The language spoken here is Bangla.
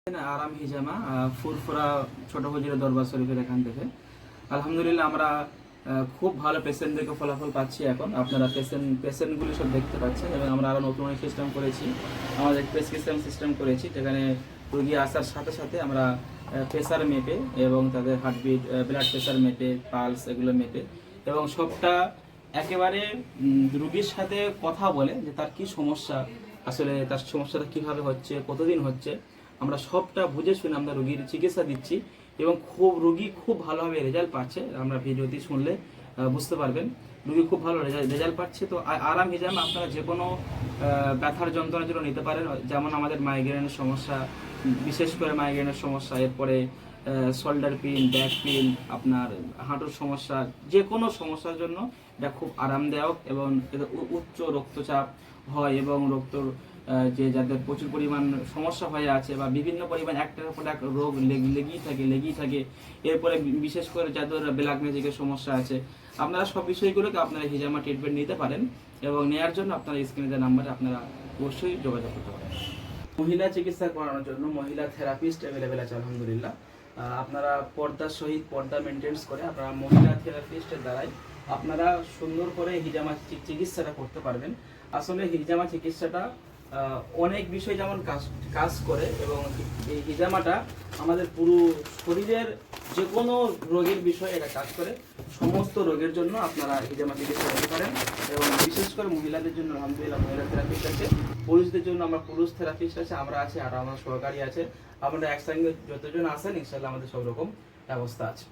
আরাম হিজামা ফুরফুরা ছোট হুজুরের দরবার শরীফের এখান থেকে আলহামদুলিল্লাহ আমরা খুব ভালো পেশেন্টদেরকে ফলাফল পাচ্ছি। এখন আপনারা পেশেন্টগুলি সব দেখতে পাচ্ছেন এবং আমরা আরও নতুন সিস্টেম করেছি, আমাদের প্রেসক্রিপশন সিস্টেম করেছি, যেখানে রোগী আসার সাথে সাথে আমরা প্রেসার মেপে এবং তাদের হার্টবিট, ব্লাড প্রেসার মেপে, পালস এগুলো মেপে এবং সবটা একেবারে রোগীর সাথে কথা বলে যে তার কি সমস্যা, আসলে তার সমস্যাটা কীভাবে হচ্ছে, কতদিন হচ্ছে, আমরা সবটা বুঝে শুনে আমরা রোগীর চিকিৎসা দিচ্ছি এবং রোগী খুব ভালোভাবে রেজাল্ট পাচ্ছে। আমরা ভিডিওটি শুনলে বুঝতে পারবেন রোগী খুব ভালো রেজাল্ট পাচ্ছে। তো আরাম হিজামা আপনারা যে কোনো ব্যথার যন্ত্রণার জন্য নিতে পারেন, যেমন আমাদের মাইগ্রেনের সমস্যা, বিশেষ করে মাইগ্রেনের সমস্যা, এরপরে শোল্ডার পেইন, ব্যাক পেইন, আপনার হাঁটুর সমস্যা, যে কোনো সমস্যার জন্য এটা খুব আরামদায়ক এবং উচ্চ রক্তচাপ হয় এবং যে যাদের প্রচুর পরিমাণ সমস্যা হয়ে আছে বা বিভিন্ন পরিমাণ একটার পর এক রোগ লেগেই থাকে, এরপরে বিশেষ করে যাদের ব্ল্যাক ম্যাজিকের সমস্যা আছে, আপনারা সব বিষয়গুলোকে আপনারা হিজামা ট্রিটমেন্ট নিতে পারেন এবং নেওয়ার জন্য আপনারা স্ক্রিনে দেওয়া নাম্বারে আপনারা অবশ্যই যোগাযোগ করতে পারেন। মহিলা চিকিৎসা করানোর জন্য মহিলা থেরাপিস্ট অ্যাভেলেবেল আছে আলহামদুলিল্লাহ। আপনারা পর্দার সহিত পর্দা মেনটেন্স করে আপনারা মহিলা থেরাপিস্টের দ্বারাই আপনারা সুন্দর করে হিজামা চিকিৎসাটা করতে পারবেন। আসলে হিজামা চিকিৎসাটা অনেক বিষয় যেমন কাজ করে এবং এই হিজামাটা আমাদের পুরো শরীরের যে কোনো রোগের বিষয়ে এটা কাজ করে। সমস্ত রোগের জন্য আপনারা হিজামা চিকিৎসা করতে পারেন এবং বিশেষ করে মহিলাদের জন্য আলহামদুলিল্লাহ মহিলা থেরাপিস্ট আছে, পুরুষদের জন্য আমরা পুরুষ থেরাপিস্ট আছে, আমরা আছি আর আমার সহকারী আছে। আপনারা একসঙ্গে যতজন আসেন ইনশাআল্লাহ আমাদের সব রকম ব্যবস্থা আছে।